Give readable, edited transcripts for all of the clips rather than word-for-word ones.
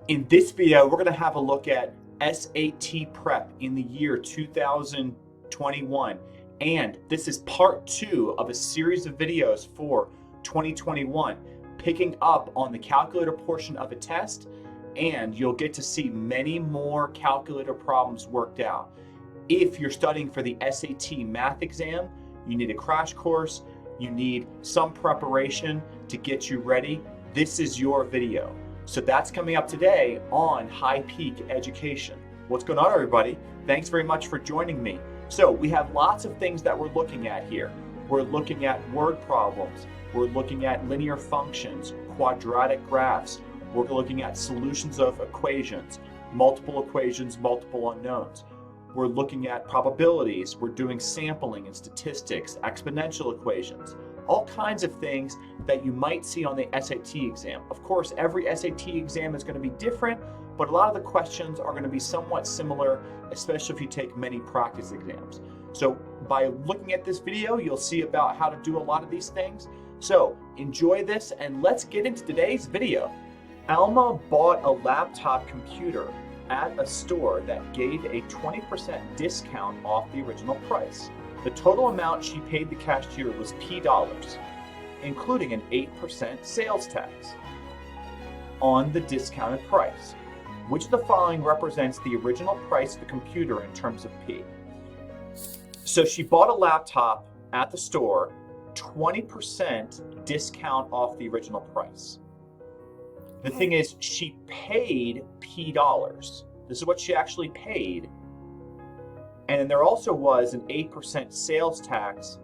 In this video, we're going to have a look at SAT prep in the year 2021. And this is part 2 of a series of videos for 2021, picking up on the calculator portion of a test, and you'll get to see many more calculator problems worked out. If you're studying for the SAT math exam, you need a crash course, you need some preparation to get you ready, this is your video. So that's coming up today on High Peak Education. What's going on, everybody? Thanks very much for joining me. So we have lots of things that we're looking at here. We're looking at word problems. We're looking at linear functions, quadratic graphs. We're looking at solutions of equations, multiple unknowns. We're looking at probabilities. We're doing sampling and statistics, exponential equations, all kinds of things that you might see on the SAT exam. Of course, every SAT exam is going to be different, but a lot of the questions are going to be somewhat similar, especially if you take many practice exams. So by looking at this video, you'll see about how to do a lot of these things. So enjoy this and let's get into today's video. Alma bought a laptop computer at a store that gave a 20% discount off the original price. The total amount she paid the cashier was $P, including an 8% sales tax on the discounted price. Which of the following represents the original price of the computer in terms of P? So she bought a laptop at the store, 20% discount off the original price. The thing is, she paid P dollars. This is what she actually paid. And then there also was an 8% sales tax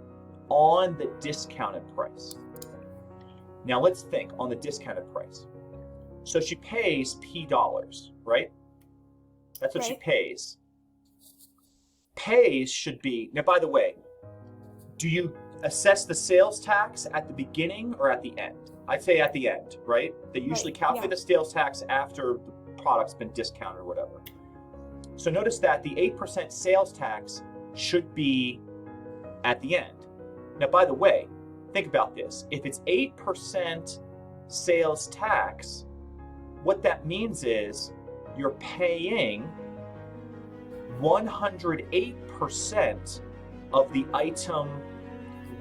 on the discounted price. Now let's think on the discounted price. So she pays P dollars, right? That's what she pays. Pays should be, now by the way, do you assess the sales tax at the beginning or at the end? I'd say at the end, right? They usually calculate the sales tax after the product's been discounted or whatever. So notice that the 8% sales tax should be at the end. Now, by the way, think about this. If it's 8% sales tax, what that means is you're paying 108% of the item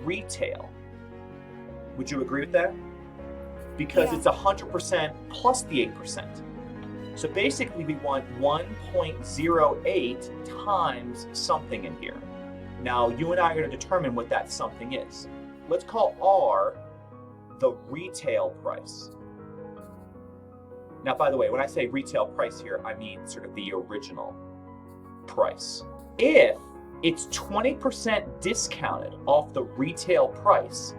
retail. Would you agree with that? Because it's 100% plus the 8%. So basically we want 1.08 times something in here. Now you and I are going to determine what that something is. Let's call R the retail price. Now, by the way, when I say retail price here, I mean sort of the original price. If it's 20% discounted off the retail price,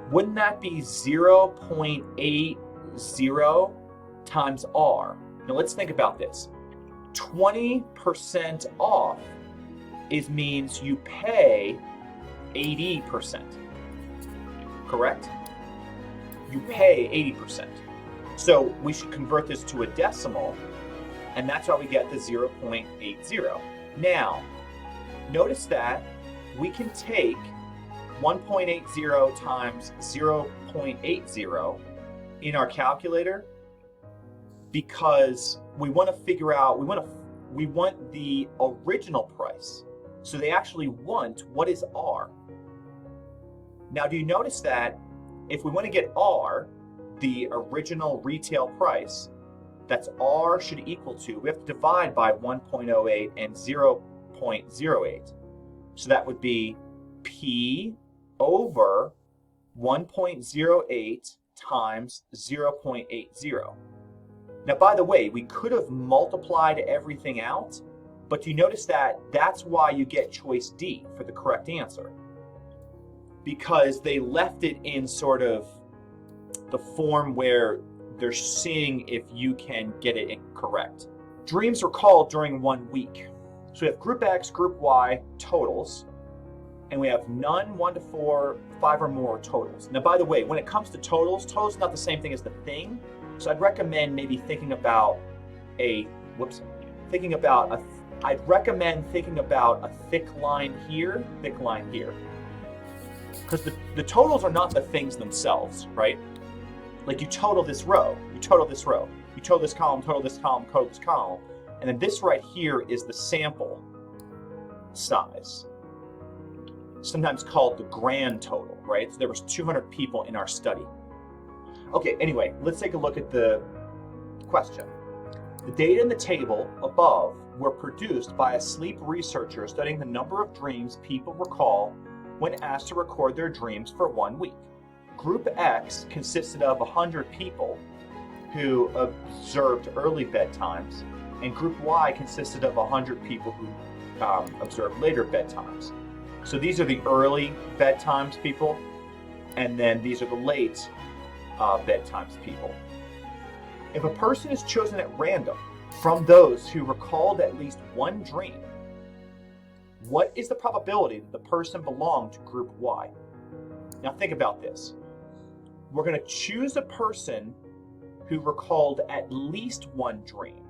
wouldn't that be 0.80 times R? Now let's think about this. 20% off means you pay 80%, correct? You pay 80%. So we should convert this to a decimal, and that's how we get the 0.80. Now, notice that we can take 1.80 times 0.80 in our calculator because we want to figure out, we want the original price. So they actually want what is R. Now, do you notice that if we want to get R, the original retail price, that's R should equal to, we have to divide by 1.08 and 0.08. So that would be P over 1.08 times 0.80. Now, by the way, we could have multiplied everything out, but you notice that that's why you get choice D for the correct answer. Because they left it in sort of the form where they're seeing if you can get it correct. Dreams were called during 1 week. So we have group X, group Y, totals, and we have none, 1 to 4, 5 or more totals. Now, by the way, when it comes to totals is not the same thing as the thing. So I'd recommend maybe thinking about a thick line here, Because the totals are not the things themselves, right? Like you total this row, You total this column, total this column, total this column. And then this right here is the sample size, sometimes called the grand total, right? So there was 200 people in our study. Okay, anyway, let's take a look at the question. The data in the table above were produced by a sleep researcher studying the number of dreams people recall when asked to record their dreams for 1 week. Group X consisted of 100 people who observed early bedtimes, and Group Y consisted of 100 people who observed later bedtimes. So these are the early bedtimes people, and then these are the late bedtimes people. If a person is chosen at random from those who recalled at least one dream, what is the probability that the person belonged to Group Y? Now think about this. We're going to choose a person who recalled at least one dream.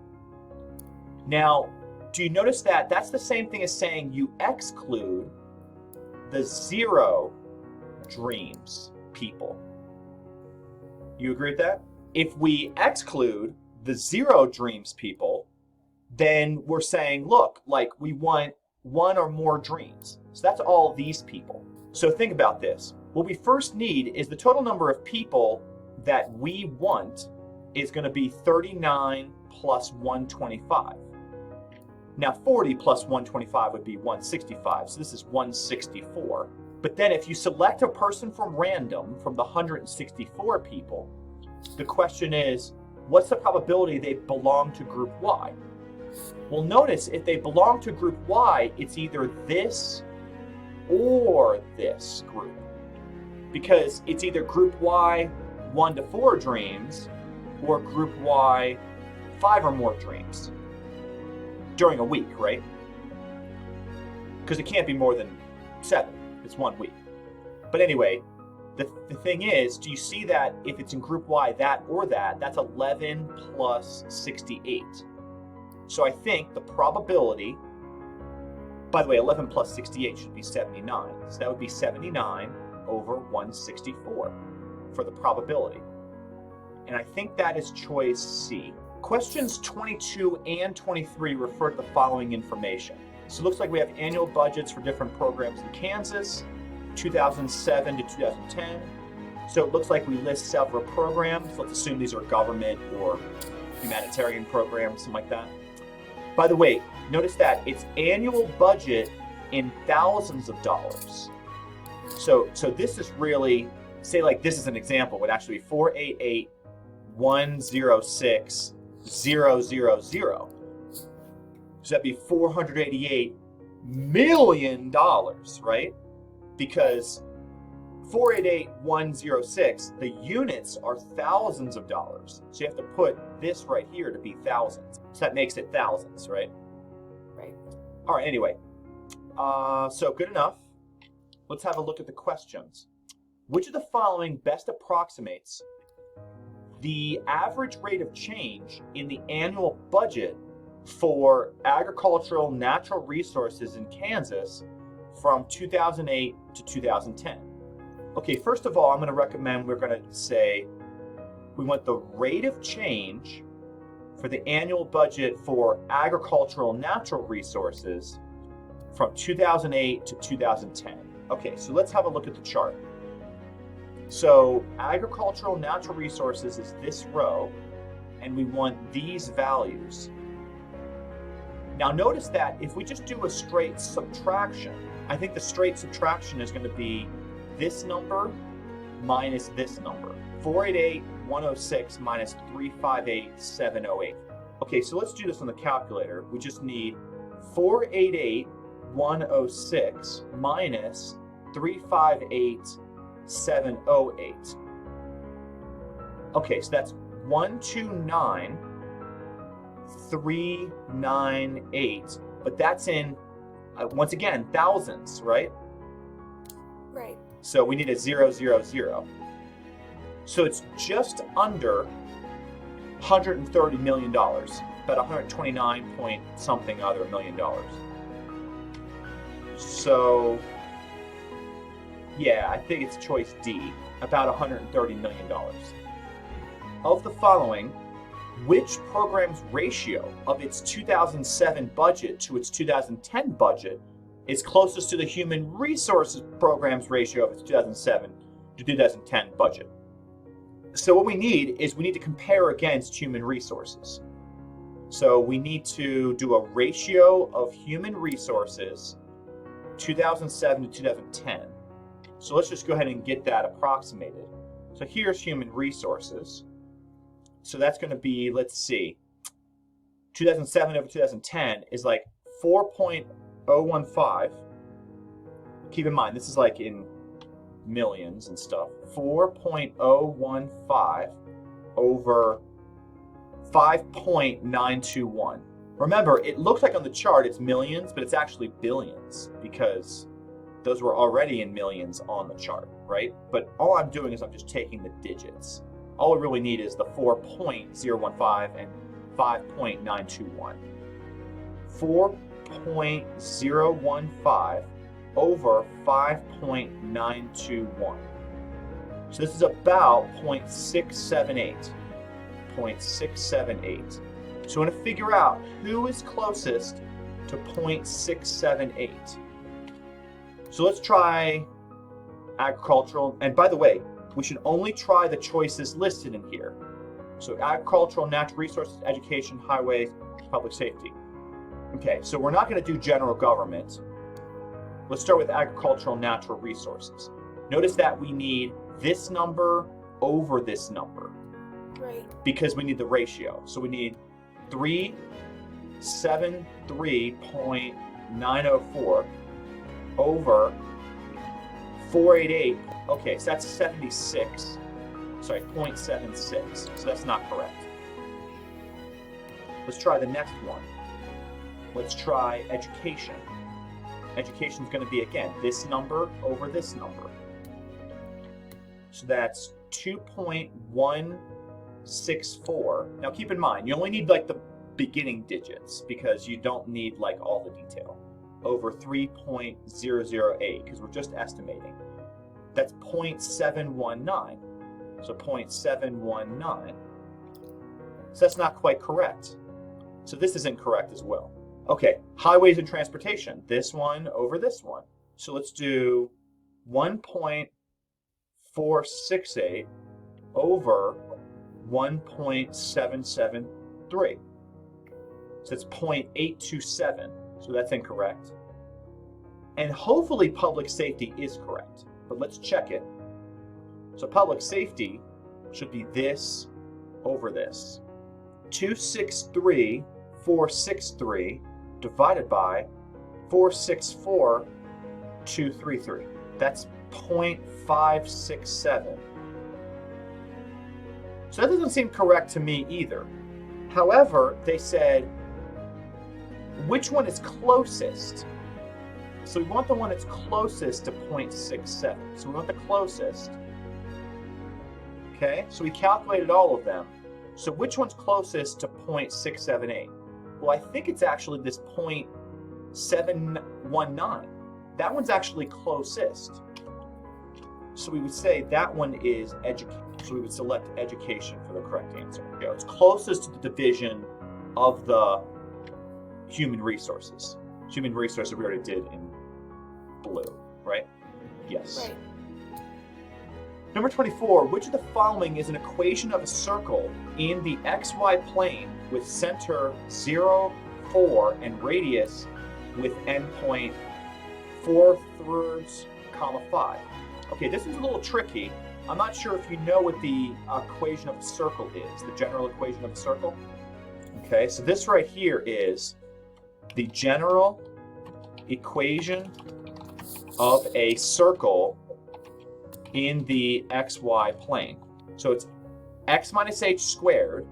Now, do you notice that that's the same thing as saying you exclude the 0 dreams people? You agree with that? If we exclude the 0 dreams people, then we're saying, look, like we want 1 or more dreams. So that's all these people. So think about this. What we first need is the total number of people that we want is going to be 39 plus 125. Now 40 plus 125 would be 165, so this is 164. But then if you select a person from random from the 164 people, the question is, what's the probability they belong to Group Y? Well, notice if they belong to Group Y, it's either this or this group. Because it's either Group Y 1 to 4 dreams or Group Y 5 or more dreams during a week, right? Because it can't be more than 7. It's 1 week. But anyway, the thing is, do you see that if it's in Group Y, that or that, that's 11 plus 68. So I think the probability, by the way, 11 plus 68 should be 79. So that would be 79 over 164 for the probability. And I think that is choice C. Questions 22 and 23 refer to the following information. So it looks like we have annual budgets for different programs in Kansas, 2007 to 2010. So it looks like we list several programs. Let's assume these are government or humanitarian programs, something like that. By the way, notice that it's annual budget in thousands of dollars. So this is really, say like this is an example, would actually be 488,106,000. So that'd be $488 million, right? Because 488,106, the units are thousands of dollars. So you have to put this right here to be thousands. So that makes it thousands, right? Right. All right, anyway. So good enough. Let's have a look at the questions. Which of the following best approximates the average rate of change in the annual budget for agricultural natural resources in Kansas from 2008 to 2010? Okay, first of all, I'm going to recommend we're going to say we want the rate of change for the annual budget for agricultural natural resources from 2008 to 2010. Okay, so let's have a look at the chart. So agricultural natural resources is this row, and we want these values. Now notice that if we just do a straight subtraction, I think the straight subtraction is going to be this number minus this number. 488,106 minus 358,708. Okay, so let's do this on the calculator. We just need 488,106 minus 358,708. Okay, so that's 129,398, but that's in, once again, thousands, right? Right. So we need a 0, 0, 0. So it's just under $130 million, about 129 point something other $million. So yeah, I think it's choice D, about $130 million. Of the following, which program's ratio of its 2007 budget to its 2010 budget is closest to the human resources program's ratio of its 2007 to 2010 budget. So what we need to compare against human resources. So we need to do a ratio of human resources 2007 to 2010. So let's just go ahead and get that approximated. So here's human resources. So that's going to be, let's see, 2007 over 2010 is like 4.015. Keep in mind, this is like in millions and stuff. 4.015 over 5.921. Remember, it looks like on the chart it's millions, but it's actually billions because those were already in millions on the chart, right? But all I'm doing is I'm just taking the digits. All we really need is the 4.015 and 5.921. 4.015 over 5.921. So this is about 0.678. 0.678. So we want to figure out who is closest to 0.678. So let's try agricultural. And by the way, we should only try the choices listed in here. So agricultural, natural resources, education, highways, public safety. Okay, so we're not going to do general government. Let's start with agricultural, natural resources. Notice that we need this number over this number. Right. Because we need the ratio. So we need 373.904 over 488. Okay, so that's 76. Sorry, 0.76. So that's not correct. Let's try the next one. Let's try education. Education is going to be, again, this number over this number. So that's 2.164. Now keep in mind, you only need like the beginning digits because you don't need like all the detail. Over 3.008 because we're just estimating. That's 0.719. So 0.719. So that's not quite correct. So this is incorrect as well. Okay, highways and transportation. This one over this one. So let's do 1.468 over 1.773. So it's 0.827. So that's incorrect. And hopefully public safety is correct. But let's check it. So public safety should be this over this. 263,463 divided by 464,233. That's 0.567. So that doesn't seem correct to me either. However, they said, which one is closest? So we want the one that's closest to 0.67. So we want the closest. Okay, so we calculated all of them. So which one's closest to 0.678? Well, I think it's actually this 0.719. That one's actually closest. So we would say that one is education. So we would select education for the correct answer. You know, it's closest to the division of the human resources. Human resources we already did in blue, right? Yes. Right. Number 24, which of the following is an equation of a circle in the xy plane with center 0, 4, and radius with endpoint 4/3, 5? Okay, this is a little tricky. I'm not sure if you know what the equation of a circle is, the general equation of a circle. Okay, so this right here is the general equation of a circle in the xy plane. So it's x minus h squared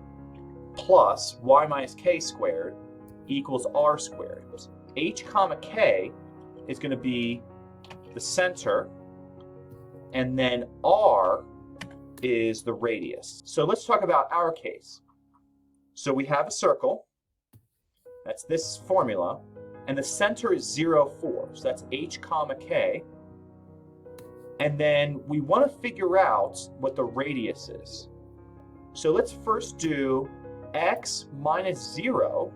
plus y minus k squared equals r squared. H comma k is going to be the center, and then r is the radius. So let's talk about our case. So we have a circle, that's this formula, and the center is 0, 4. So that's h comma k. And then we want to figure out what the radius is. So let's first do x minus 0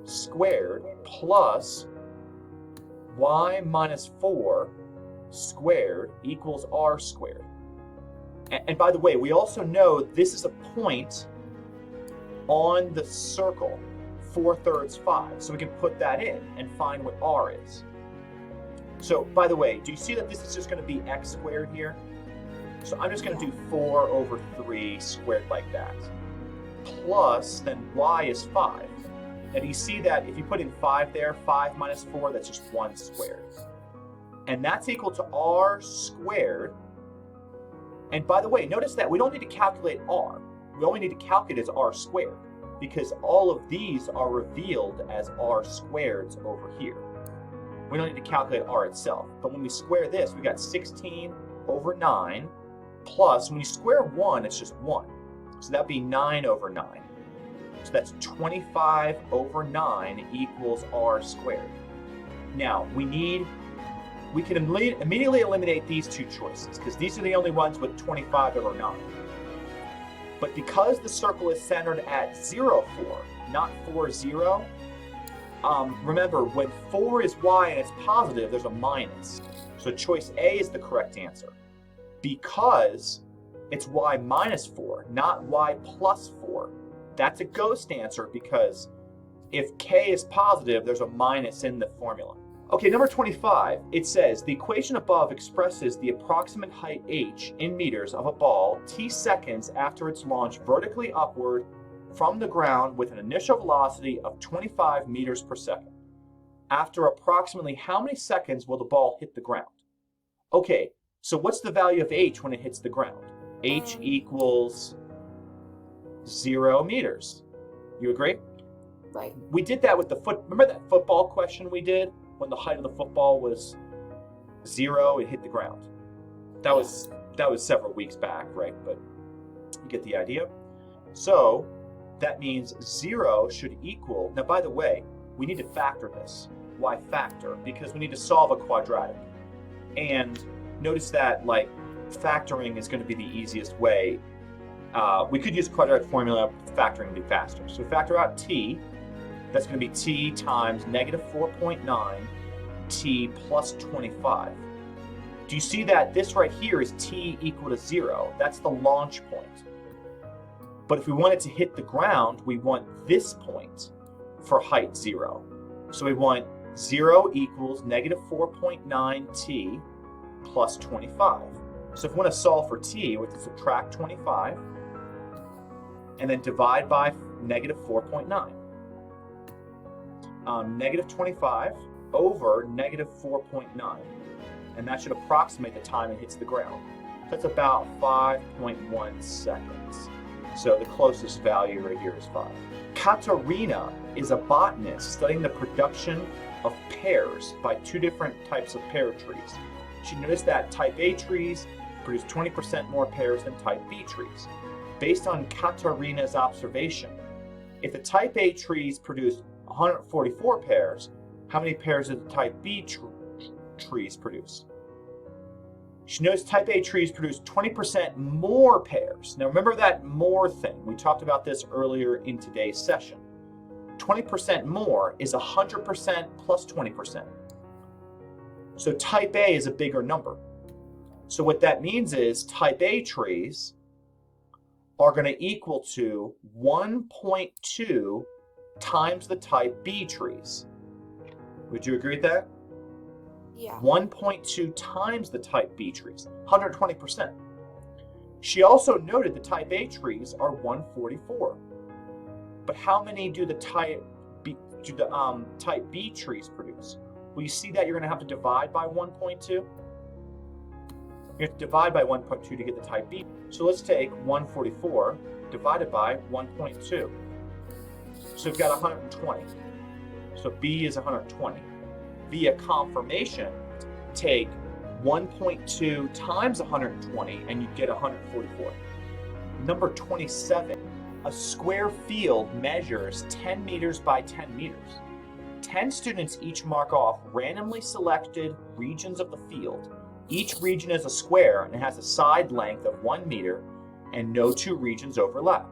squared plus y minus 4 squared equals r squared. And by the way, we also know this is a point on the circle, 4/3 5. So we can put that in and find what r is. So by the way, do you see that this is just going to be x squared here? So I'm just going to do 4/3 squared like that. Plus, then y is 5. And you see that if you put in 5 there, 5 minus 4, that's just 1 squared. And that's equal to r squared. And by the way, notice that we don't need to calculate r. We only need to calculate as r squared, because all of these are revealed as r squareds over here. We don't need to calculate r itself. But when we square this, we got 16/9 plus, when you square 1, it's just 1. So that'd be 9/9. So that's 25/9 equals r squared. Now, we can immediately eliminate these two choices, because these are the only ones with 25/9. But because the circle is centered at 0, 4, not 4, 0, remember, when 4 is y and it's positive, there's a minus. So choice A is the correct answer, because it's y minus 4, not y plus 4. That's a ghost answer, because if k is positive, there's a minus in the formula. Okay, number 25, it says, the equation above expresses the approximate height h in meters of a ball t seconds after its launch vertically upward from the ground with an initial velocity of 25 meters per second. After approximately how many seconds will the ball hit the ground? Okay, so what's the value of h when it hits the ground? H equals 0 meters. You agree? Right. We did that with the remember that football question we did? When the height of the football was 0, it hit the ground. That was several weeks back, right? But you get the idea. So that means 0 should equal, now by the way, we need to factor this. Why factor? Because we need to solve a quadratic. And notice that like factoring is going to be the easiest way. We could use quadratic formula, factoring would be faster. So we factor out t. That's going to be t times negative 4.9 t plus 25. Do you see that this right here is t equal to 0? That's the launch point. But if we want it to hit the ground, we want this point for height 0. So we want 0 equals negative 4.9 t plus 25. So if we want to solve for t, we have to subtract 25 and then divide by negative 4.9. Negative 25 over negative 4.9. And that should approximate the time it hits the ground. That's about 5.1 seconds. So the closest value right here is 5. Katerina is a botanist studying the production of pears by two different types of pear trees. She noticed that type A trees produce 20% more pears than type B trees. Based on Katerina's observation, if the type A trees produce 144 pears, how many pears did the type B trees produce? She noticed type A trees produce 20% more pears. Now remember that more thing. We talked about this earlier in today's session. 20% more is 100% plus 20%. So type A is a bigger number. So what that means is type A trees are going to equal to 1.2 times the type B trees. Would you agree with that? Yeah. 1.2 times the type B trees, 120%. She also noted the type A trees are 144. But how many do the type B trees produce? Well, you see that you're going to have to divide by 1.2. You have to divide by 1.2 to get the type B. So let's take 144 divided by 1.2. So we've got 120. So B is 120. Via confirmation, take 1.2 times 120 and you get 144. Number 27, a square field measures 10 meters by 10 meters. 10 students each mark off randomly selected regions of the field. Each region is a square and has a side length of 1 meter and no two regions overlap.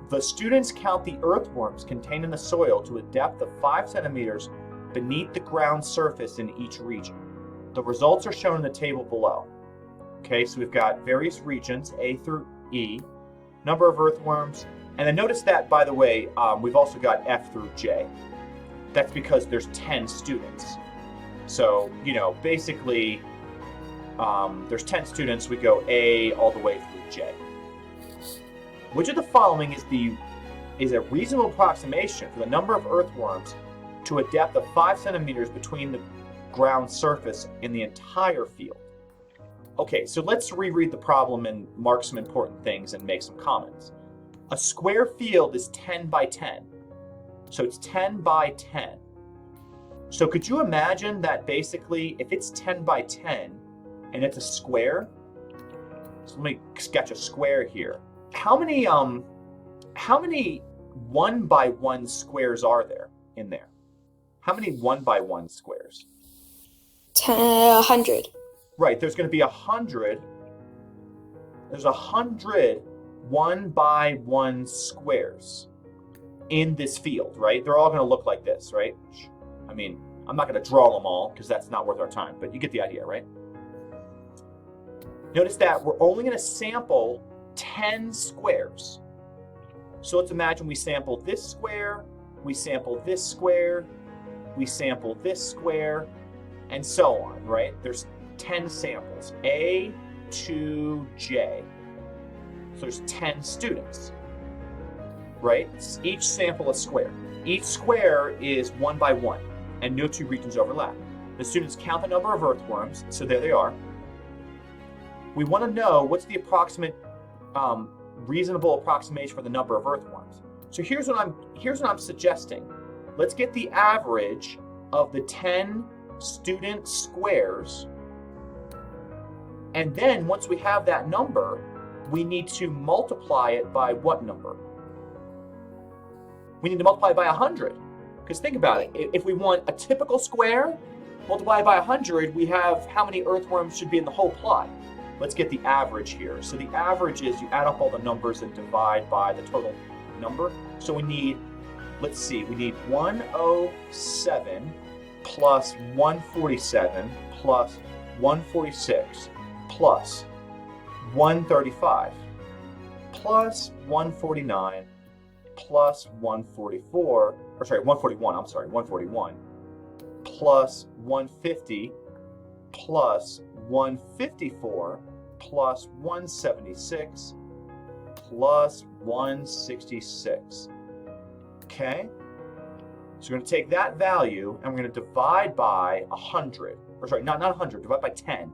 The students count the earthworms contained in the soil to a depth of 5 centimeters beneath the ground surface in each region. The results are shown in the table below. Okay, so we've got various regions, A through E, number of earthworms, and then notice that, by the way, we've also got F through J. That's because there's 10 students. So, basically, there's 10 students, we go A all the way through J. Which of the following is a reasonable approximation for the number of earthworms to a depth of 5 centimeters between the ground surface in the entire field? Okay, so let's reread the problem and mark some important things and make some comments. A square field is 10 by 10. So it's 10 by 10. So could you imagine that basically if it's 10 by 10 and it's a square, so let me sketch a square here. How many 1 by 1 squares are there in there? How many 1 by 1 squares? 100. Right, there's going to be 100. There's 100 1 by 1 squares in this field, right? They're all going to look like this, right? I mean, I'm not going to draw them all because that's not worth our time, but you get the idea, right? Notice that we're only going to sample 10 squares. So let's imagine we sample this square, we sample this square, we sample this square, and so on, right? There's 10 samples, A to J. So there's 10 students, right? Each sample a square. Each square is 1 by 1, and no two regions overlap. The students count the number of earthworms, so there they are. We want to know what's the approximate, reasonable approximation for the number of earthworms. So here's what I'm suggesting. Let's get the average of the 10 student squares, and then once we have that number, we need to multiply it by what number? We need to multiply it by 100. Because think about it, if we want a typical square multiplied by 100, we have how many earthworms should be in the whole plot. Let's get the average here. So the average is you add up all the numbers and divide by the total number. So we need, let's see, we need 107 plus 147 plus 146 plus 135 plus 149 plus 141 plus 150 plus 154 plus 176 plus 166. Okay? So we're going to take that value and we're going to divide by 100. Or sorry, not 100, divide by 10.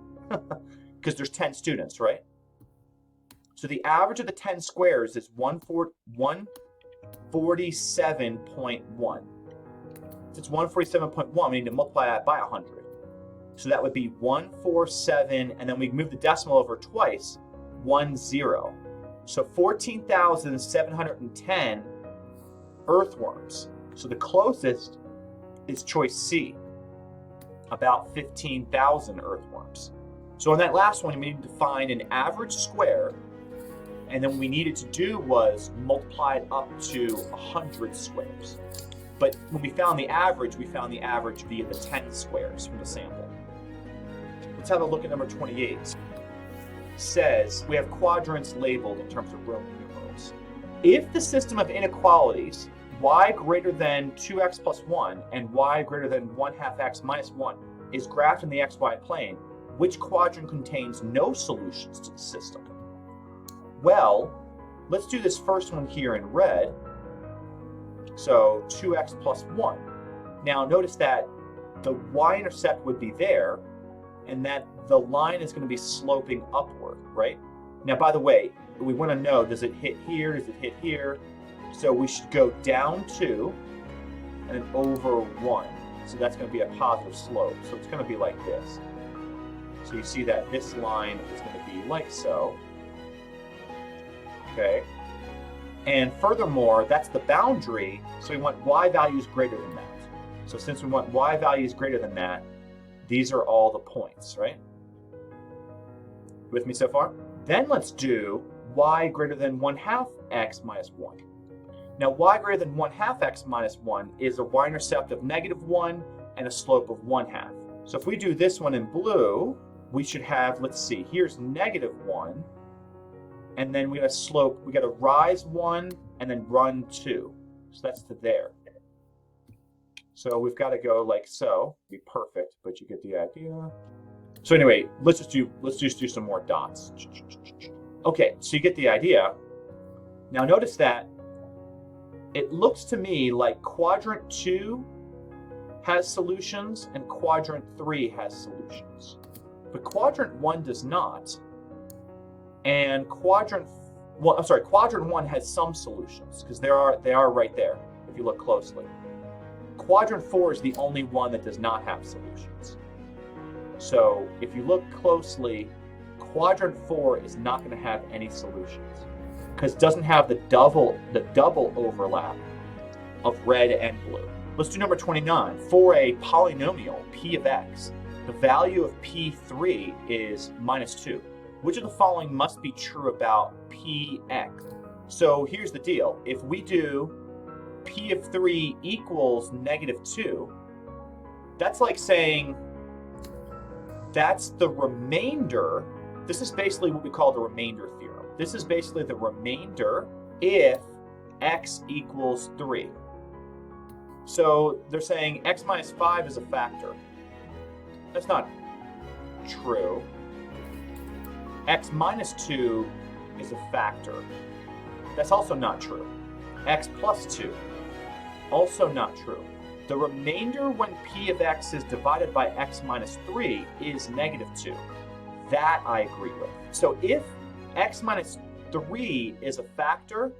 Because there's 10 students, right? So the average of the 10 squares is 147.1. If it's 147.1, we need to multiply that by 100. So that would be 147, and then we move the decimal over twice, 10. So 14,710 earthworms. So the closest is choice C, about 15,000 earthworms. So on that last one, we needed to find an average square, and then what we needed to do was multiply it up to 100 squares. But when we found the average via the 10 squares from the sample. Let's have a look at number 28. It says we have quadrants labeled in terms of Roman numerals. If the system of inequalities y greater than 2x plus 1 and y greater than 1/2 x minus 1 is graphed in the xy plane, which quadrant contains no solutions to the system? Well, let's do this first one here in red. So 2x plus 1. Now notice that the y-intercept would be there, and that the line is going to be sloping upward, right? Now, by the way, we want to know, does it hit here? Does it hit here? So we should go down 2 and then over 1. So that's going to be a positive slope. So it's going to be like this. So you see that this line is going to be like so. Okay. And furthermore, that's the boundary. So we want y values greater than that. So since we want y values greater than that, these are all the points, right? With me so far? Then let's do y greater than 1/2 x minus 1. Now, y greater than 1/2 x minus 1 is a y-intercept of -1 and a slope of 1/2. So if we do this one in blue, we should have, let's see, here's -1, and then we got a slope, we got a rise 1 and then run 2. So that's to there. So we've got to go like so. Be perfect, but you get the idea. So anyway, let's just do some more dots. Okay, so you get the idea. Now notice that it looks to me like quadrant 2 has solutions and quadrant 3 has solutions. But quadrant 1 does not. And quadrant 1 has some solutions because they are right there if you look closely. Quadrant 4 is the only one that does not have solutions. So if you look closely, quadrant 4 is not going to have any solutions because it doesn't have the double overlap of red and blue. Let's do number 29. For a polynomial p of x, the value of p3 is -2. Which of the following must be true about px? So here's the deal. If we do p of 3 equals -2, that's like saying that's the remainder. This is basically what we call the remainder theorem. This is basically the remainder if x equals 3. So they're saying x minus 5 is a factor. That's not true. X minus 2 is a factor. That's also not true. X plus 2, also not true. The remainder when p of x is divided by x minus 3 is -2. That I agree with. So if x minus 3 is a factor,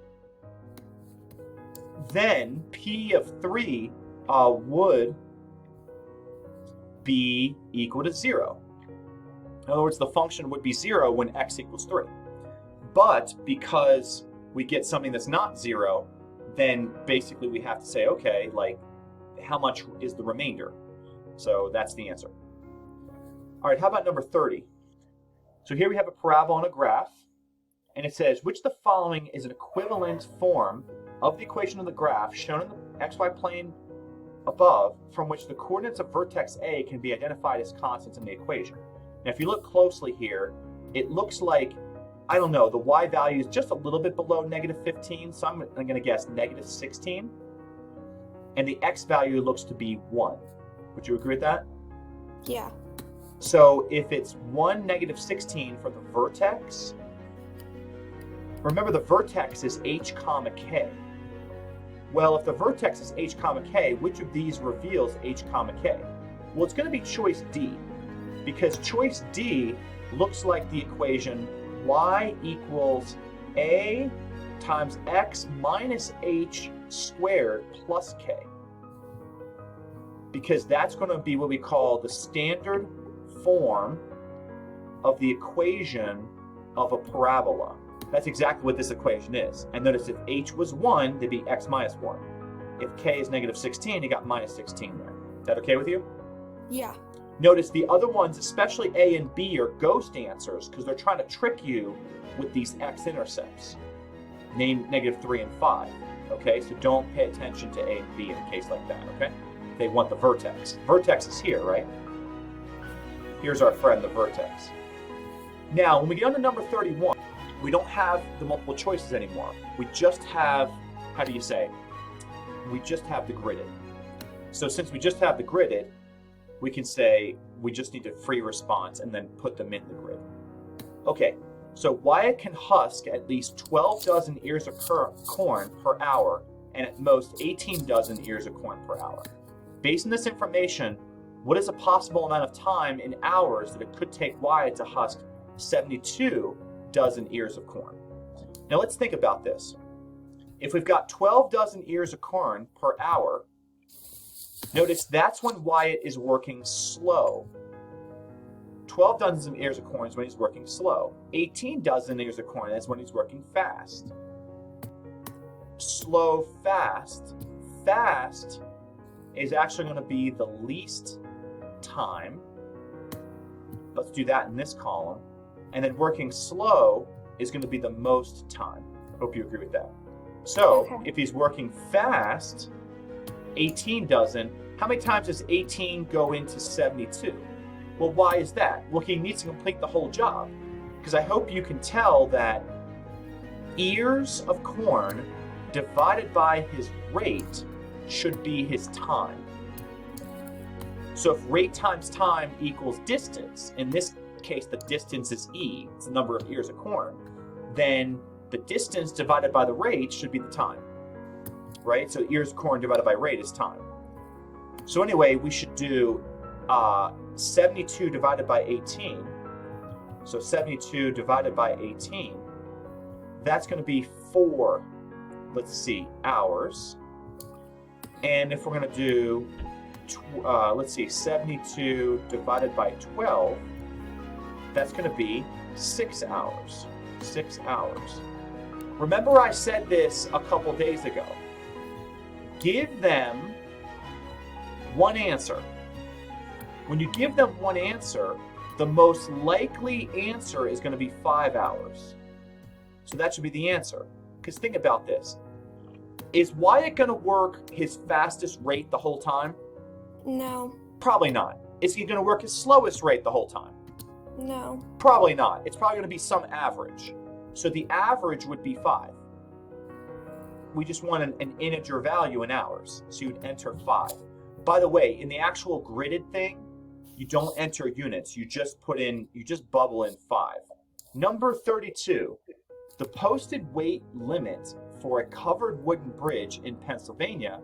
then p of 3 would be equal to 0. In other words, the function would be 0 when x equals 3. But because we get something that's not 0, then basically we have to say, okay, like, how much is the remainder? So that's the answer. All right, how about number 30? So here we have a parabola on a graph, and it says, which of the following is an equivalent form of the equation of the graph shown in the xy plane above, from which the coordinates of vertex A can be identified as constants in the equation? Now, if you look closely here, it looks like, I don't know, the y value is just a little bit below -15, so I'm going to guess -16. And the x value looks to be 1. Would you agree with that? Yeah. So if it's 1, -16 for the vertex, remember the vertex is h comma k. Well, if the vertex is h comma k, which of these reveals h comma k? Well, it's going to be choice D, because choice D looks like the equation y equals a times x minus h squared plus k. Because that's going to be what we call the standard form of the equation of a parabola. That's exactly what this equation is. And notice if h was 1, there'd be x minus 1. If k is -16, you got -16 there. Is that okay with you? Yeah. Notice the other ones, especially A and B, are ghost answers because they're trying to trick you with these x-intercepts. Name -3 and 5. Okay, so don't pay attention to A and B in a case like that, okay? They want the vertex. Vertex is here, right? Here's our friend, the vertex. Now, when we get on to number 31, we don't have the multiple choices anymore. We just have, how do you say? We just have the gridded. So since we just have the gridded, we can say we just need a free response and then put them in the grid. Okay, so Wyatt can husk at least 12 dozen ears of corn per hour and at most 18 dozen ears of corn per hour. Based on this information, what is a possible amount of time in hours that it could take Wyatt to husk 72 dozen ears of corn? Now let's think about this. If we've got 12 dozen ears of corn per hour, notice that's when Wyatt is working slow. 12 dozen ears of corn is when he's working slow. 18 dozen ears of corn is when he's working fast. Slow, fast. Fast is actually going to be the least time. Let's do that in this column. And then working slow is going to be the most time. Hope you agree with that. So Okay. if he's working fast, 18 doesn't. How many times does 18 go into 72? Well, why is that? Well, he needs to complete the whole job. Because I hope you can tell that ears of corn divided by his rate should be his time. So if rate times time equals distance, in this case the distance is e, it's the number of ears of corn, then the distance divided by the rate should be the time, right? So ears of corn divided by rate is time. So anyway, we should do 72 divided by 18. So 72 divided by 18, that's going to be 4, let's see, hours. And if we're going to do, let's see, 72 divided by 12, that's going to be 6 hours. 6 hours. Remember I said this a couple days ago. Give them one answer. When you give them one answer, the most likely answer is going to be 5 hours. So that should be the answer. Because think about this. Is Wyatt going to work his fastest rate the whole time? No. Probably not. Is he going to work his slowest rate the whole time? No. Probably not. It's probably going to be some average. So the average would be 5. We just want an integer value in hours. So you'd enter 5. By the way, in the actual gridded thing, you don't enter units. You just bubble in 5. Number 32. The posted weight limit for a covered wooden bridge in Pennsylvania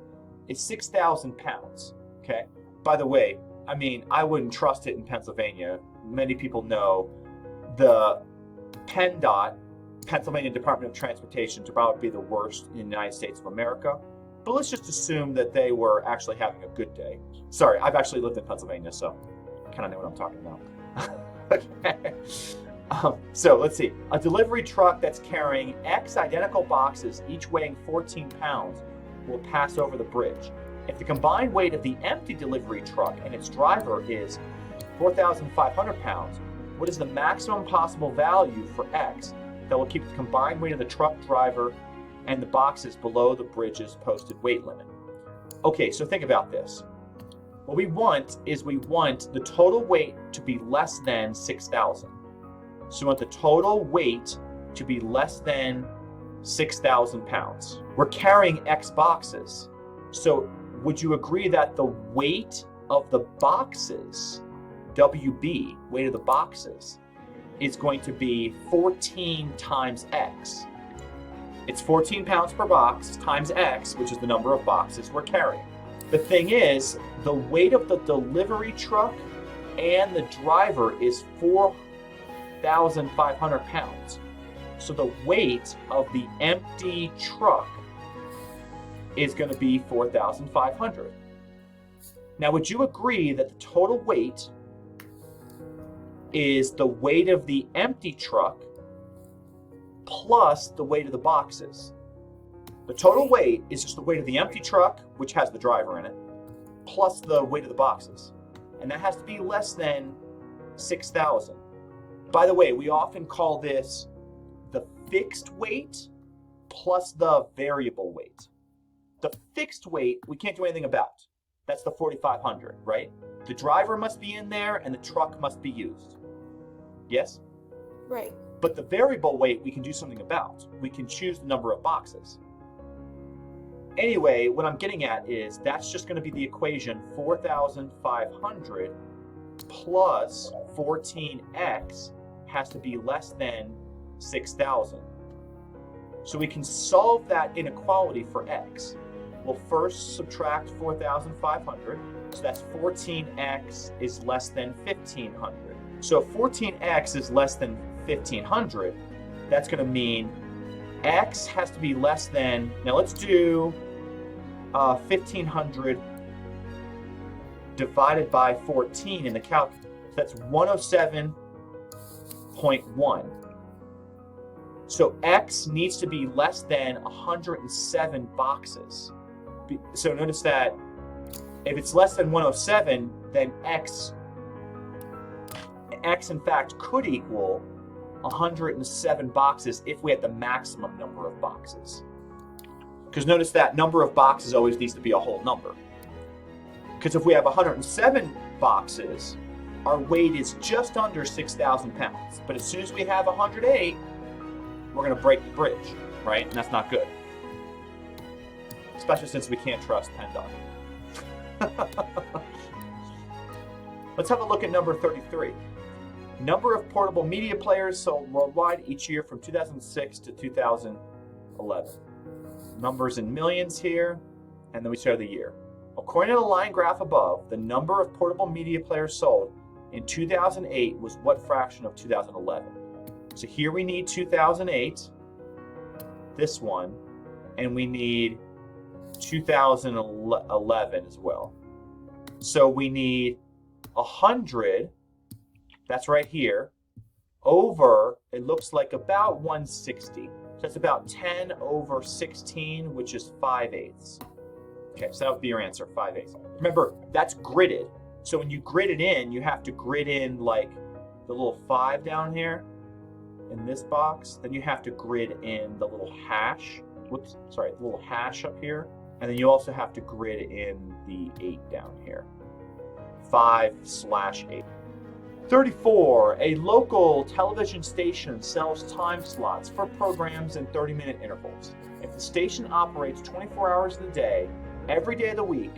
is 6,000 pounds. Okay? By the way, I mean, I wouldn't trust it in Pennsylvania. Many people know the PennDOT, Pennsylvania Department of Transportation, to probably be the worst in the United States of America. But let's just assume that they were actually having a good day. Sorry, I've actually lived in Pennsylvania, so I kind of know what I'm talking about. Okay. So let's see. A delivery truck that's carrying X identical boxes, each weighing 14 pounds, will pass over the bridge. If the combined weight of the empty delivery truck and its driver is 4,500 pounds, what is the maximum possible value for X that will keep the combined weight of the truck driver and the boxes below the bridge's posted weight limit? Okay, so think about this. What we want is we want the total weight to be less than 6,000. So we want the total weight to be less than 6,000 pounds. We're carrying X boxes. So would you agree that the weight of the boxes, WB, weight of the boxes, is going to be 14 times X? It's 14 pounds per box times X, which is the number of boxes we're carrying. The thing is, the weight of the delivery truck and the driver is 4,500 pounds. So the weight of the empty truck is going to be 4,500. Now, would you agree that the total weight is the weight of the empty truck plus the weight of the boxes? The total weight is just the weight of the empty truck, which has the driver in it, plus the weight of the boxes. And that has to be less than 6,000. By the way, we often call this the fixed weight plus the variable weight. The fixed weight, we can't do anything about. That's the 4,500, right? The driver must be in there and the truck must be used. Yes? Right. But the variable weight we can do something about. We can choose the number of boxes. Anyway, what I'm getting at is that's just going to be the equation 4,500 plus 14x has to be less than 6,000. So we can solve that inequality for x. We'll first subtract 4,500, so that's 14x is less than 1,500. So if 14x is less than 1,500, that's going to mean x has to be less than, now let's do 1,500 divided by 14 in the calculator. That's 107.1. So x needs to be less than 107 boxes. So notice that if it's less than 107, then x in fact could equal 107 boxes if we had the maximum number of boxes. Because notice that number of boxes always needs to be a whole number. Because if we have 107 boxes, our weight is just under 6,000 pounds. But as soon as we have 108, we're going to break the bridge, right? And that's not good. Especially since we can't trust PennDOT. Let's have a look at number 33. Number of portable media players sold worldwide each year from 2006 to 2011. Numbers in millions here, and then we show the year. According to the line graph above, the number of portable media players sold in 2008 was what fraction of 2011? So here we need 2008, this one, and we need 2011 as well. So we need 100, that's right here, over, it looks like about 160. So that's about 10 over 16, which is 5/8. Okay, so that would be your answer, 5/8. Remember, that's gridded. So when you grid it in, you have to grid in like the little 5 down here in this box. Then you have to grid in the little hash. Whoops, sorry, the little hash up here. And then you also have to grid in the 8 down here. 5/8. 34. A local television station sells time slots for programs in 30-minute intervals. If the station operates 24 hours in a day, every day of the week,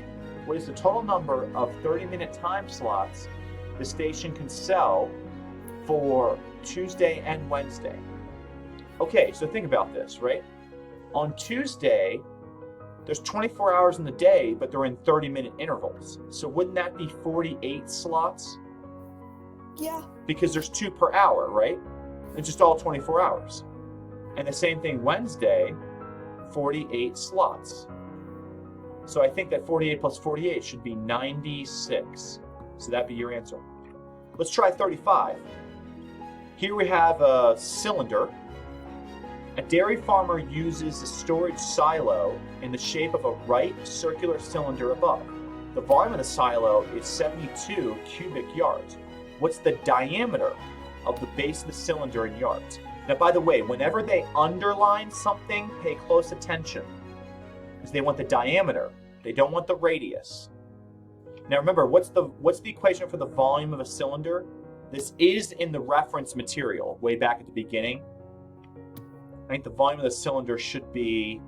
what is the total number of 30-minute time slots the station can sell for Tuesday and Wednesday? Okay, so think about this, right? On Tuesday, there's 24 hours in the day, but they're in 30-minute intervals. So wouldn't that be 48 slots? Yeah. Because there's 2 per hour, right? It's just all 24 hours. And the same thing Wednesday, 48 slots. So I think that 48 plus 48 should be 96. So that'd be your answer. Let's try 35. Here we have a cylinder. A dairy farmer uses a storage silo in the shape of a right circular cylinder above. The volume of the silo is 72 cubic yards. What's the diameter of the base of the cylinder in yards? Now, by the way, whenever they underline something, pay close attention, because they want the diameter. They don't want the radius. Now remember, what's the equation for the volume of a cylinder? This is in the reference material way back at the beginning. I think the volume of the cylinder should be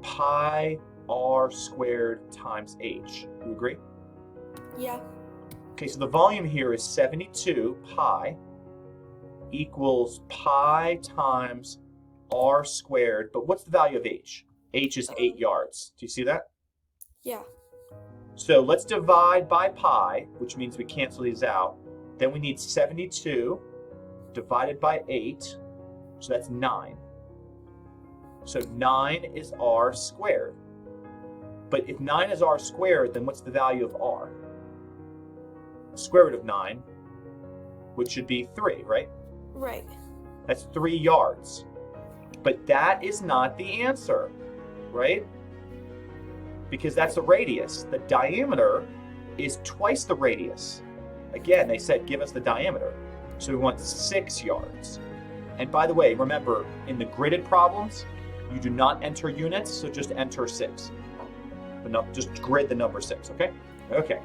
pi r squared times h. Do you agree? Yeah. Okay, so the volume here is 72 pi equals pi times r squared. But what's the value of h? H is 8 yards. Do you see that? Yeah. So let's divide by pi, which means we cancel these out. Then we need 72 divided by 8, so that's 9. So 9 is r squared. But if 9 is r squared, then what's the value of r? Square root of 9, which should be 3, right? Right. That's 3 yards. But that is not the answer, right? Because that's the radius. The diameter is twice the radius. Again, they said give us the diameter. So we want 6 yards. And by the way, remember, in the gridded problems, you do not enter units, so just enter 6. But no, just grid the number 6, okay? Okay.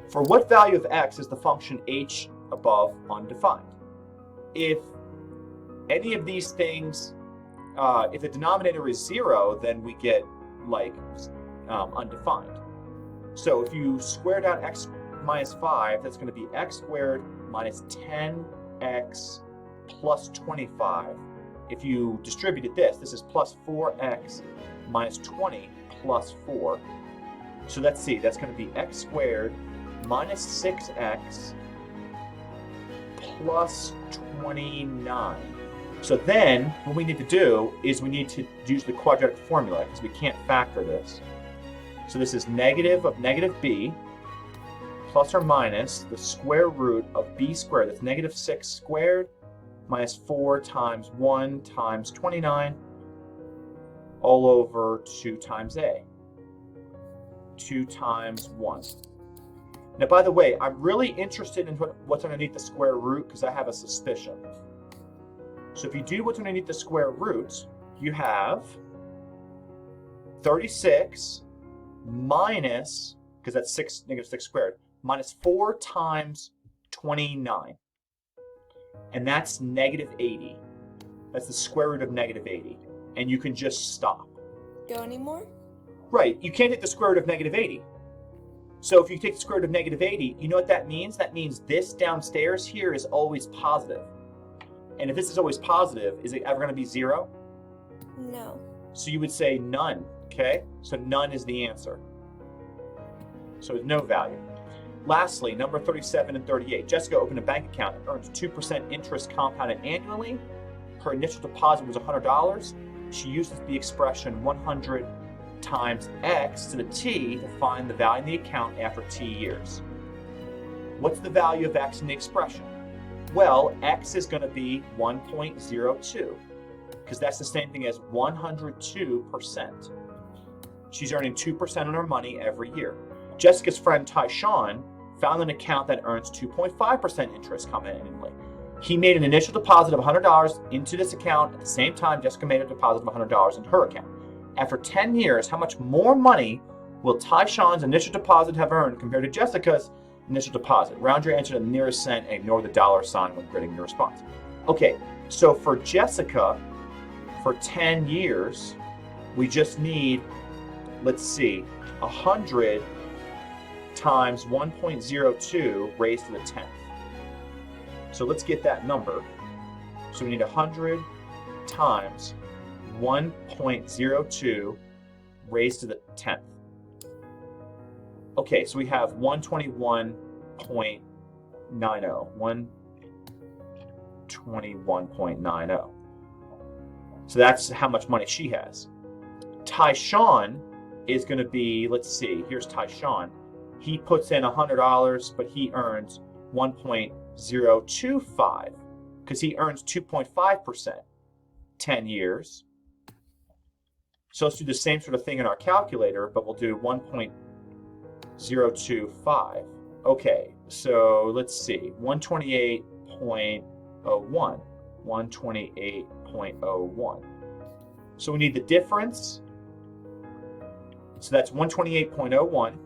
For what value of x is the function h above undefined? If any of these things, if the denominator is 0, then we get like undefined. So if you squared out x minus 5, that's going to be x squared minus 10x plus 25. If you distributed this is plus 4x minus 20 plus 4. So let's see, that's going to be x squared minus 6x plus 29. So then what we need to do is we need to use the quadratic formula because we can't factor this. So this is negative of negative b plus or minus the square root of b squared. That's negative 6 squared minus 4 times 1 times 29 all over 2 times a. 2 times 1. Now, by the way, I'm really interested in what's underneath the square root because I have a suspicion. So if you do what's underneath the square root, you have 36 minus, because that's negative 6 squared, minus 4 times 29. And that's negative 80. That's the square root of negative 80. And you can just stop. Go anymore? Right, you can't take the square root of negative 80. So if you take the square root of negative 80, you know what that means? That means this downstairs here is always positive. And if this is always positive, is it ever going to be 0? No. So you would say none, okay? So none is the answer. So there's no value. Lastly, number 37 and 38. Jessica opened a bank account and earns 2% interest compounded annually. Her initial deposit was $100. She uses the expression 100 times x to the t to find the value in the account after t years. What's the value of x in the expression? Well, x is going to be 1.02 because that's the same thing as 102%. She's earning 2% on her money every year. Jessica's friend Tyshawn found an account that earns 2.5% interest compounded annually. He made an initial deposit of $100 into this account. At the same time, Jessica made a deposit of $100 into her account. After 10 years, how much more money will Tyshawn's initial deposit have earned compared to Jessica's initial deposit? Round your answer to the nearest cent and ignore the dollar sign when grading your response. Okay, so for Jessica, for 10 years, we just need, let's see, 100 times 1.02 raised to the 10th. So let's get that number. So we need 100 times 1.02 raised to the 10th. Okay, so we have 121.90. 121.90. So that's how much money she has. Tyshawn is going to be, let's see, here's Tyshawn. He puts in $100, but he earns 1.025 because he earns 2.5%. 10 years. So let's do the same sort of thing in our calculator, but we'll do 1.025. Okay, so let's see, 128.01. 128.01. So we need the difference. So that's 128.01.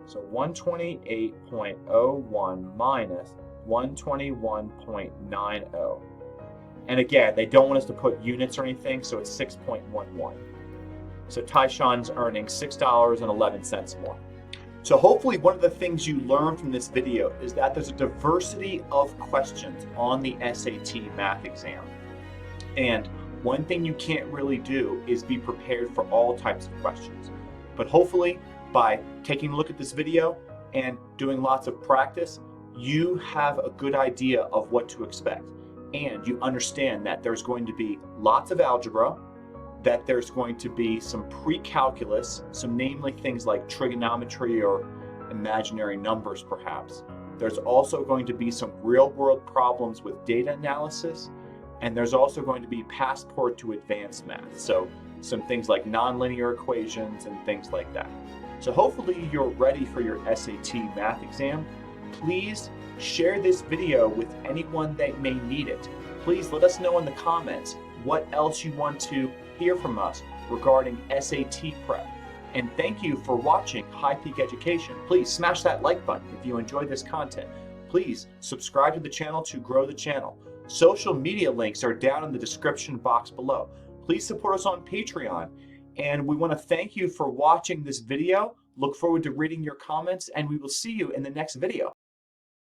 So 128.01 minus 121.90. And again, they don't want us to put units or anything, so it's 6.11. So Tyshawn's earning $6.11 more. So hopefully one of the things you learn from this video is that there's a diversity of questions on the SAT math exam. And one thing you can't really do is be prepared for all types of questions. But hopefully by taking a look at this video and doing lots of practice, you have a good idea of what to expect. And you understand that there's going to be lots of algebra, that there's going to be some pre-calculus, some namely things like trigonometry or imaginary numbers perhaps. There's also going to be some real-world problems with data analysis, and there's also going to be passport to advanced math. So some things like nonlinear equations and things like that. So hopefully you're ready for your SAT math exam. Please share this video with anyone that may need it. Please let us know in the comments what else you want to hear from us regarding SAT prep. And thank you for watching High Peak Education. Please smash that like button if you enjoyed this content. Please subscribe to the channel to grow the channel. Social media links are down in the description box below. Please support us on Patreon. And we want to thank you for watching this video. Look forward to reading your comments, and we will see you in the next video.